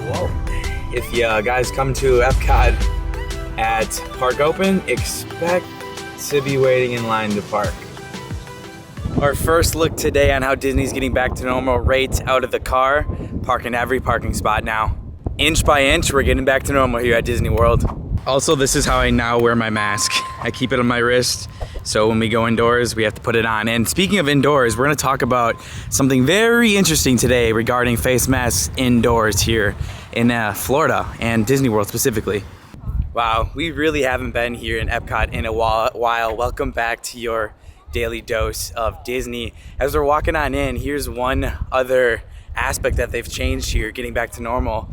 Whoa. If you guys come to Epcot at Park Open, expect to be waiting in line to park. Our first look today on how Disney's getting back to normal right out of the car. Parking every parking spot now. Inch by inch, we're getting back to normal here at Disney World. Also, this is how I now wear my mask. I keep it on my wrist, so when we go indoors, we have to put it on. And speaking of indoors, we're gonna talk about something very interesting today regarding face masks indoors here in Florida and Disney World specifically. Wow, we really haven't been here in Epcot in a while. Welcome back to your daily dose of Disney. As we're walking on in, here's one other aspect that they've changed here, getting back to normal.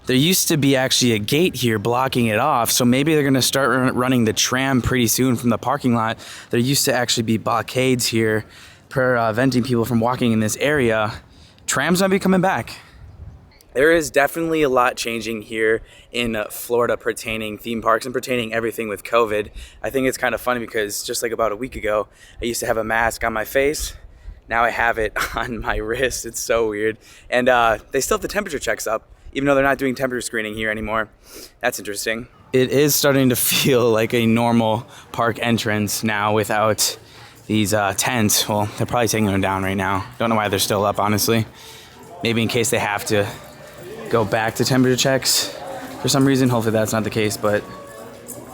There used to be actually a gate here blocking it off, so maybe they're gonna start running the tram pretty soon from the parking lot. There used to actually be blockades here preventing people from walking in this area. Trams might be coming back. There is definitely a lot changing here in Florida pertaining theme parks and pertaining everything with COVID. I think it's kind of funny because just like about a week ago, I used to have a mask on my face. Now I have it on my wrist. It's so weird. And they still have the temperature checks up, even though they're not doing temperature screening here anymore. That's interesting. It is starting to feel like a normal park entrance now without these tents. Well, they're probably taking them down right now. Don't know why they're still up, honestly. Maybe in case they have to go back to temperature checks for some reason. Hopefully that's not the case, but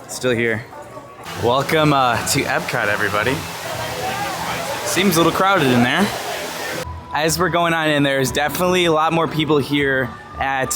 still here. Welcome to Epcot, everybody. Seems a little crowded in there. As we're going on in, there's definitely a lot more people here at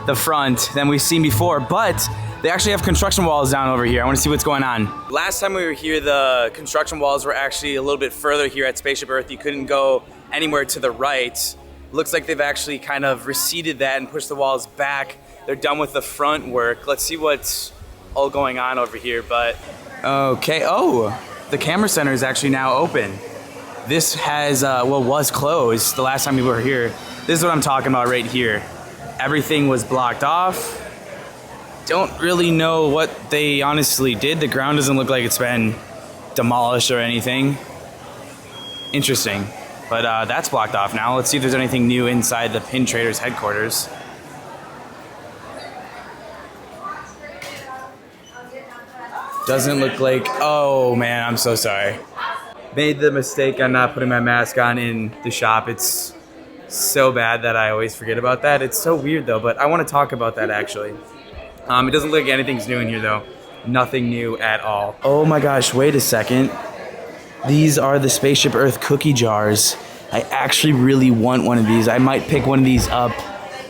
the front than we've seen before, but they actually have construction walls down over here. I want to see what's going on. Last time we were here, the construction walls were actually a little bit further here at Spaceship Earth. You couldn't go anywhere to the right. Looks like they've actually kind of receded that and pushed the walls back. They're done with the front work. Let's see what's all going on over here, but okay. Oh, the camera center is actually now open. This has, was closed the last time we were here. This is what I'm talking about right here. Everything was blocked off. Don't really know what they honestly did. The ground doesn't look like it's been demolished or anything. Interesting. But that's blocked off now. Let's see if there's anything new inside the Pin Traders headquarters. Doesn't look like, oh man, I'm so sorry. Made the mistake on not putting my mask on in the shop. It's so bad that I always forget about that. It's so weird though, but I want to talk about that actually. It doesn't look like anything's new in here though. Nothing new at all. Oh my gosh, wait a second. These are the Spaceship Earth cookie jars. I actually really want one of these. I might pick one of these up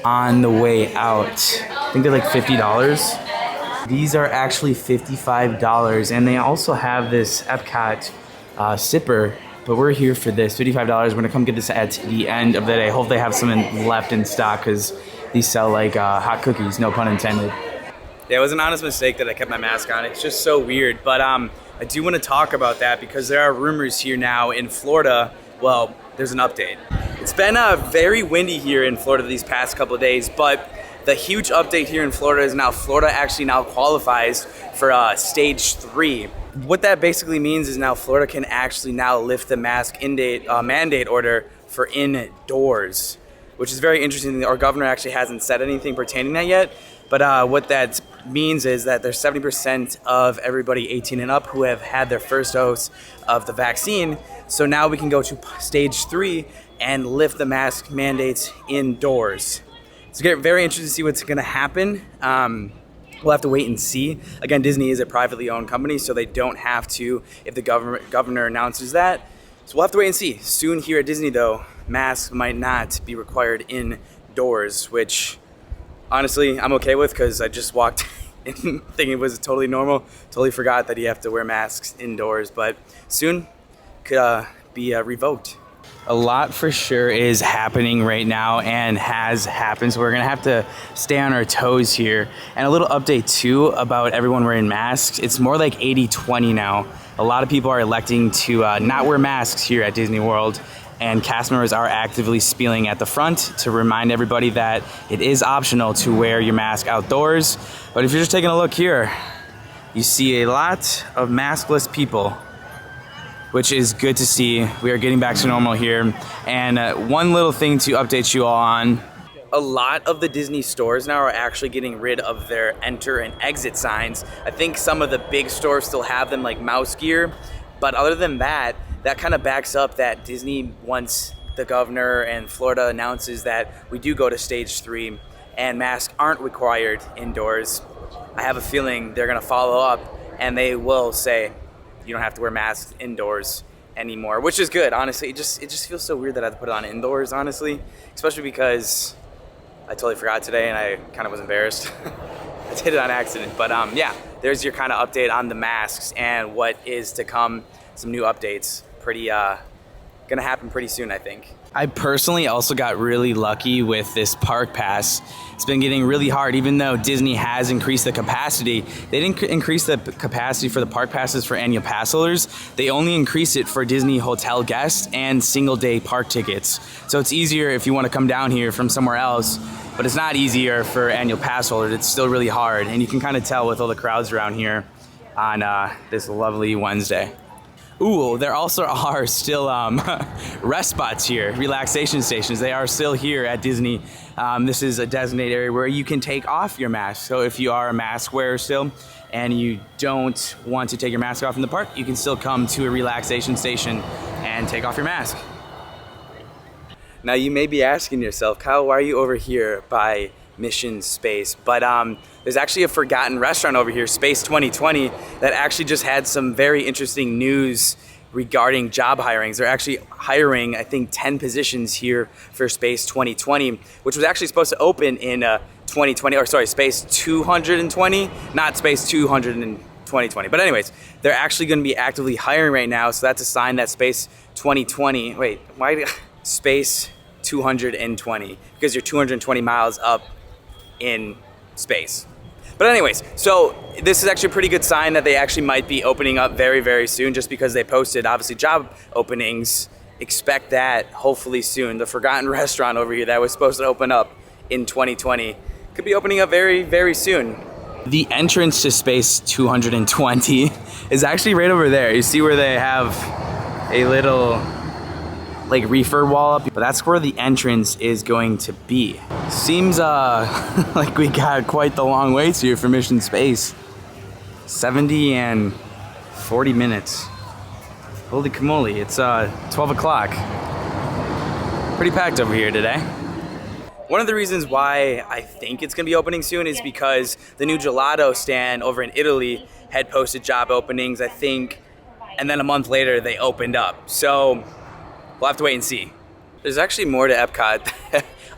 on the way out. I think they're like $50. These are actually $55, and they also have this Epcot sipper, but we're here for this, $55. We're gonna come get this at the end of the day. Hope they have some left in stock because these sell like hot cookies, no pun intended. Yeah, it was an honest mistake that I kept my mask on. It's just so weird, but I do want to talk about that because there are rumors here now in Florida. Well, there's an update. It's been very windy here in Florida these past couple of days, but the huge update here in Florida is now Florida actually now qualifies for stage 3. What that basically means is now Florida can actually now lift the mask mandate order for indoors, which is very interesting. Our governor actually hasn't said anything pertaining to that yet, but what that means is that there's 70% of everybody 18 and up who have had their first dose of the vaccine. So now we can go to stage 3 and lift the mask mandates indoors. It's very interesting to see what's going to happen. We'll have to wait and see. Again, Disney is a privately owned company, so they don't have to if the governor announces that. So we'll have to wait and see. Soon here at Disney, though, masks might not be required indoors, which honestly I'm okay with because I just walked in thinking it was totally normal. Totally forgot that you have to wear masks indoors, but soon could be revoked. A lot for sure is happening right now and has happened, so we're gonna have to stay on our toes here. And a little update too about everyone wearing masks. It's more like 80-20 now. A lot of people are electing to not wear masks here at Disney World, and cast members are actively spieling at the front to remind everybody that it is optional to wear your mask outdoors. But if you're just taking a look here, you see a lot of maskless people, which is good to see. We are getting back to normal here. And one little thing to update you all on. a lot of the Disney stores now are actually getting rid of their enter and exit signs. I think some of the big stores still have them, like Mouse Gear, but other than that, that kind of backs up that Disney, once the governor and Florida announces that we do go to stage 3 and masks aren't required indoors, I have a feeling they're gonna follow up and they will say you don't have to wear masks indoors anymore, which is good, honestly. It just feels so weird that I have to put it on indoors, honestly, especially because I totally forgot today and I kind of was embarrassed. I did it on accident, but yeah, there's your kind of update on the masks and what is to come. Some new updates, pretty gonna happen pretty soon, I think. I personally also got really lucky with this park pass. It's been getting really hard, even though Disney has increased the capacity. They didn't increase the capacity for the park passes for annual pass holders. They only increased it for Disney hotel guests and single day park tickets. So it's easier if you want to come down here from somewhere else, but it's not easier for annual pass holders. It's still really hard, and you can kind of tell with all the crowds around here on this lovely Wednesday. Ooh, there also are still rest spots here, relaxation stations. They are still here at Disney. This is a designated area where you can take off your mask. So if you are a mask wearer still and you don't want to take your mask off in the park, you can still come to a relaxation station and take off your mask. Now you may be asking yourself, Kyle, why are you over here by Mission Space? But there's actually a forgotten restaurant over here, Space 2020, that actually just had some very interesting news regarding job hirings. They're actually hiring, I think, 10 positions here for Space 2020, which was actually supposed to open in 2020, or sorry, Space 220, not Space 200 in 2020. But anyways, they're actually going to be actively hiring right now, so that's a sign that Space 2020, wait, why Space 220? Because you're 220 miles up in space. But anyways, so this is actually a pretty good sign that they actually might be opening up very, very soon, just because they posted, obviously, job openings. Expect that hopefully soon. The forgotten restaurant over here that was supposed to open up in 2020 could be opening up very, very soon. The entrance to Space 220 is actually right over there. You see where they have a little like reefer wall up, but that's where the entrance is going to be. Seems like we got quite the long waits here for Mission Space. 70 and 40 minutes. Holy camoli, it's 12 o'clock. Pretty packed over here today. One of the reasons why I think it's gonna be opening soon is because the new gelato stand over in Italy had posted job openings, I think, and then a month later they opened up. So we'll have to wait and see. There's actually more to Epcot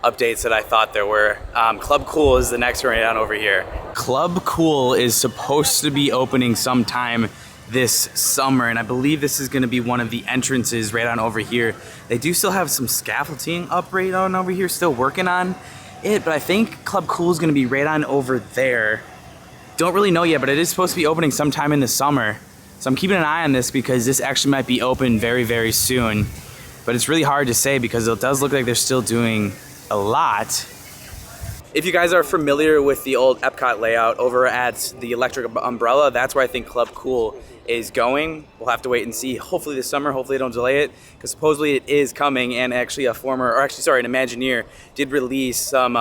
updates that I thought there were. Club Cool is the next one right on over here. Club Cool is supposed to be opening sometime this summer, and I believe this is gonna be one of the entrances right on over here. They do still have some scaffolding up right on over here, still working on it, but I think Club Cool is gonna be right on over there. Don't really know yet, but it is supposed to be opening sometime in the summer. So I'm keeping an eye on this because this actually might be open very, very soon. But it's really hard to say because it does look like they're still doing a lot. If you guys are familiar with the old Epcot layout over at the Electric Umbrella, that's where I think Club Cool is going. We'll have to wait and see. Hopefully this summer, hopefully they don't delay it, because supposedly it is coming, and actually an Imagineer did release some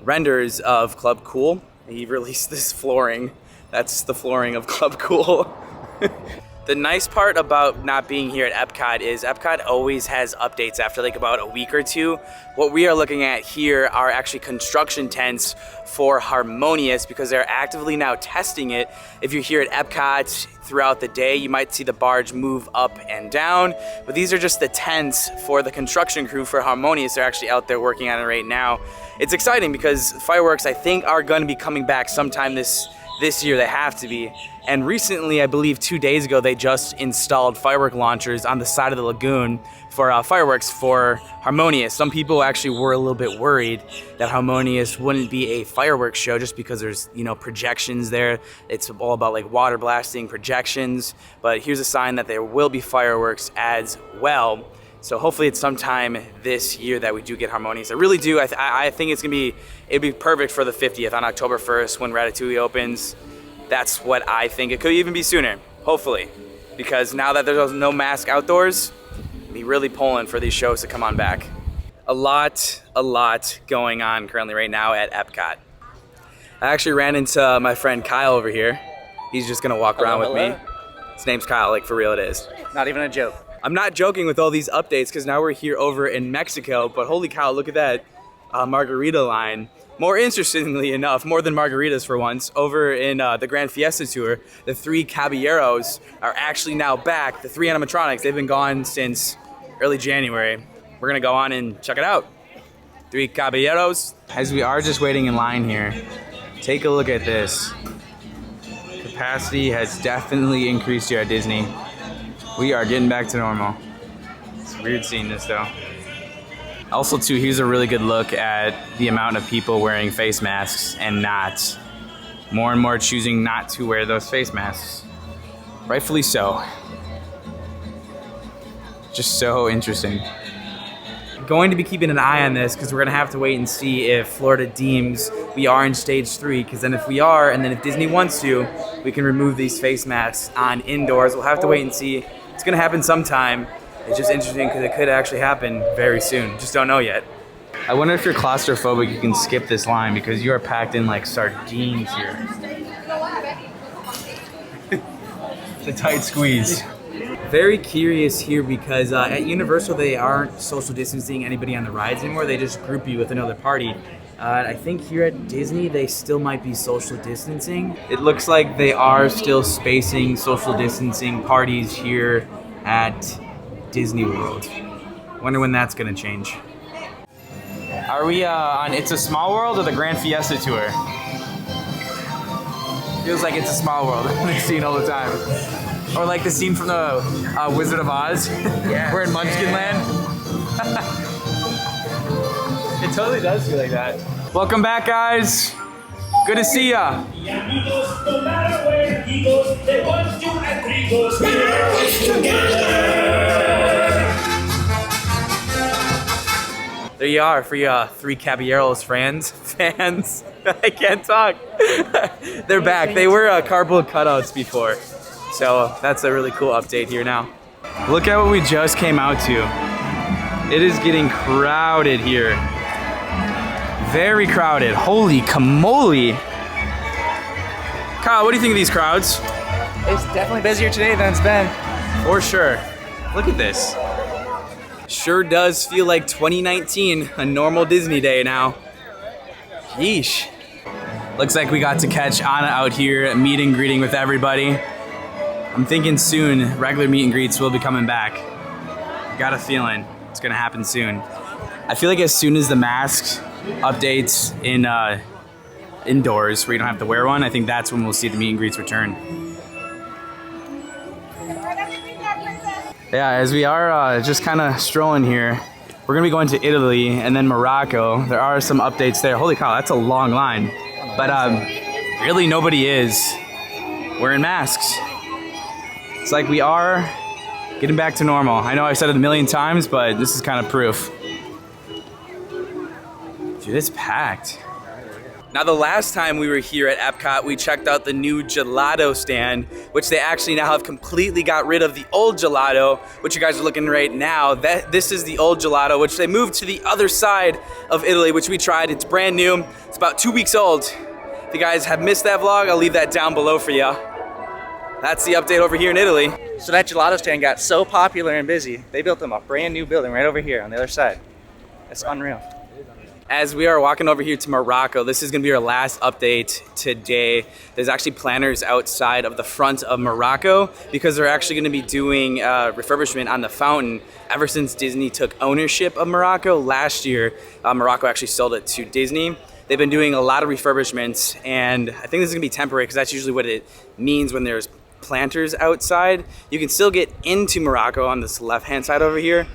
renders of Club Cool. He released this flooring. That's the flooring of Club Cool. The nice part about not being here at Epcot is Epcot always has updates after like about a week or two. What we are looking at here are actually construction tents for Harmonious, because they're actively now testing it. If you're here at Epcot throughout the day, you might see the barge move up and down, but these are just the tents for the construction crew for Harmonious. They're actually out there working on it right now. It's exciting because fireworks, I think, are going to be coming back sometime this year. They have to be. And recently, I believe 2 days ago, they just installed firework launchers on the side of the lagoon for fireworks for Harmonious. Some people actually were a little bit worried that Harmonious wouldn't be a fireworks show just because there's, you know, projections there. It's all about like water blasting projections. But here's a sign that there will be fireworks as well. So hopefully it's sometime this year that we do get Harmonious. I really do. I think it'd be perfect for the 50th on October 1st when Ratatouille opens. That's what I think. It could even be sooner, hopefully, because now that there's no mask outdoors, be really pulling for these shows to come on back. A lot going on currently right now at Epcot. I actually ran into my friend Kyle over here. He's just gonna walk around with me. His name's Kyle, like for real it is. Not even a joke. I'm not joking with all these updates because now we're here over in Mexico, but holy cow, look at that margarita line. More interestingly enough, more than margaritas for once, over in the Grand Fiesta Tour, the 3 Caballeros are actually now back. The 3 animatronics, they've been gone since early January. We're gonna go on and check it out. 3 Caballeros. As we are just waiting in line here, take a look at this. Capacity has definitely increased here at Disney. We are getting back to normal. It's weird seeing this though. Also too, here's a really good look at the amount of people wearing face masks and not. More and more choosing not to wear those face masks. Rightfully so. Just so interesting. Going to be keeping an eye on this because we're gonna have to wait and see if Florida deems we are in stage 3, because then if we are, and then if Disney wants to, we can remove these face masks on indoors. We'll have to wait and see. It's gonna happen sometime. It's just interesting because it could actually happen very soon. Just don't know yet. I wonder if you're claustrophobic, you can skip this line because you are packed in like sardines here. It's a tight squeeze. Very curious here because at Universal they aren't social distancing anybody on the rides anymore. They just group you with another party. I think here at Disney they still might be social distancing. It looks like they are still spacing social distancing parties here at Disney World. Wonder when that's gonna change. Are we on It's a Small World or the Grand Fiesta Tour? Feels like It's a Small World. I've seen all the time. Or like the scene from the Wizard of Oz. Yeah. We're in Munchkin Land. It totally does feel like that. Welcome back, guys. Good to see ya. There you are for your 3 Caballeros fans. I can't talk. They're back. They were cardboard cutouts before. So that's a really cool update here now. Look at what we just came out to. It is getting crowded here. Very crowded. Holy camole. Kyle, what do you think of these crowds? It's definitely busier today than it's been. For sure. Look at this. Sure does feel like 2019, a normal Disney day now. Yeesh. Looks like we got to catch Anna out here, meet and greeting with everybody. I'm thinking soon regular meet and greets will be coming back. Got a feeling it's gonna happen soon. I feel like as soon as the masks updates in indoors where you don't have to wear one, I think that's when we'll see the meet and greets return. Yeah, as we are just kind of strolling here, we're gonna be going to Italy and then Morocco. There are some updates there. Holy cow, that's a long line. But really nobody is wearing masks. It's like we are getting back to normal. I know I've said it a million times, but this is kind of proof. Dude, it's packed. Now, the last time we were here at Epcot, we checked out the new gelato stand, which they actually now have completely got rid of the old gelato, which you guys are looking right now. This is the old gelato, which they moved to the other side of Italy, which we tried. It's brand new. It's about 2 weeks old. If you guys have missed that vlog, I'll leave that down below for you. That's the update over here in Italy. So that gelato stand got so popular and busy, they built them a brand new building right over here on the other side. It's unreal. As we are walking over here to Morocco, this is gonna be our last update today. There's actually planners outside of the front of Morocco because they're actually gonna be doing refurbishment on the fountain. Ever since Disney took ownership of Morocco last year, Morocco actually sold it to Disney. They've been doing a lot of refurbishments, and I think this is gonna be temporary because that's usually what it means when there's planters outside. You can still get into Morocco on this left-hand side over here,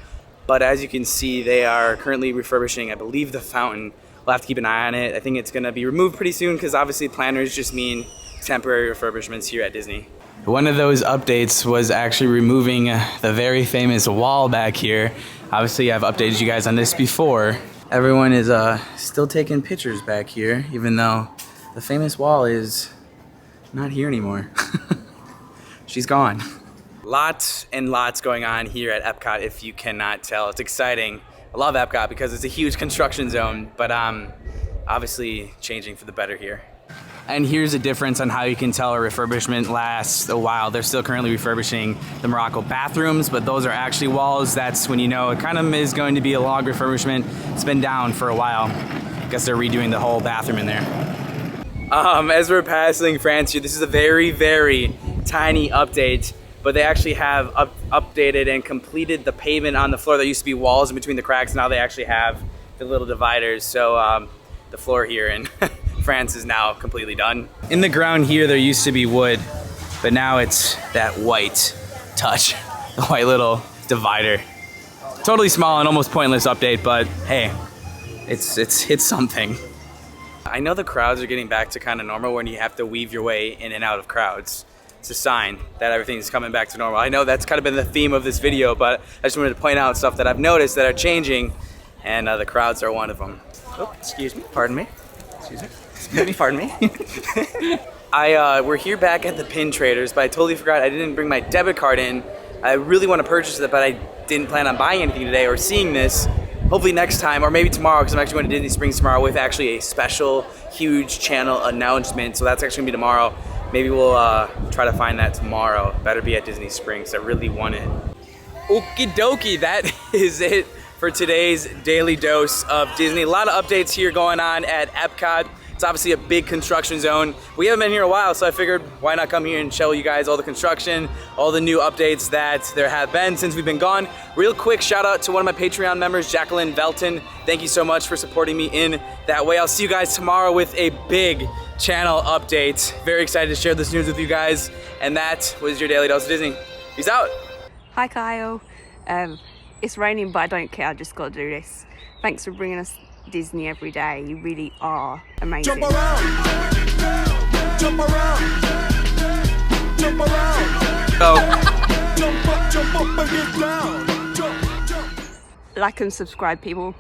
but as you can see, they are currently refurbishing, I believe, the fountain. We'll have to keep an eye on it. I think it's gonna be removed pretty soon because obviously planters just mean temporary refurbishments here at Disney. One of those updates was actually removing the very famous wall back here. Obviously, I've updated you guys on this before. Everyone is still taking pictures back here, even though the famous wall is not here anymore. She's gone. Lots and lots going on here at Epcot, if you cannot tell. It's exciting. I love Epcot because it's a huge construction zone, but obviously changing for the better here. And here's a difference on how you can tell a refurbishment lasts a while. They're still currently refurbishing the Morocco bathrooms, but those are actually walls. That's when you know it kind of is going to be a long refurbishment. It's been down for a while. I guess they're redoing the whole bathroom in there. As we're passing France here, this is a very, very tiny update, but they actually have updated and completed the pavement on the floor. There used to be walls in between the cracks. Now they actually have the little dividers. So the floor here in France is now completely done. In the ground here, there used to be wood, but now it's that white touch, the white little divider. Totally small and almost pointless update, but hey, it's something. I know the crowds are getting back to kind of normal when you have to weave your way in and out of crowds. It's a sign that everything's coming back to normal. I know that's kind of been the theme of this video, but I just wanted to point out stuff that I've noticed that are changing, and the crowds are one of them. Oh, excuse me, pardon me. Excuse me. Pardon me. We're here back at the Pin Traders, but I totally forgot I didn't bring my debit card in. I really want to purchase it, but I didn't plan on buying anything today or seeing this. Hopefully next time, or maybe tomorrow, because I'm actually going to Disney Springs tomorrow with actually a special, huge channel announcement. So that's actually going to be tomorrow. Maybe we'll try to find that tomorrow. Better be at Disney Springs. I really want it. Okie dokie, that is it for today's daily dose of Disney. A lot of updates here going on at Epcot. It's obviously a big construction zone. We haven't been here a while, so I figured why not come here and show you guys all the construction, all the new updates that there have been since we've been gone. Real quick shout out to one of my Patreon members, Jacqueline Velton. Thank you so much for supporting me in that way. I'll see you guys tomorrow with a big channel update. Very excited to share this news with you guys. And that was your Daily Dose of Disney. Peace out. Hi Kyle. It's raining, but I don't care. I just got to do this. Thanks for bringing us Disney every day. You really are amazing. Jump around, jump around, jump around. Oh. Jump up and get down. Like and subscribe, people.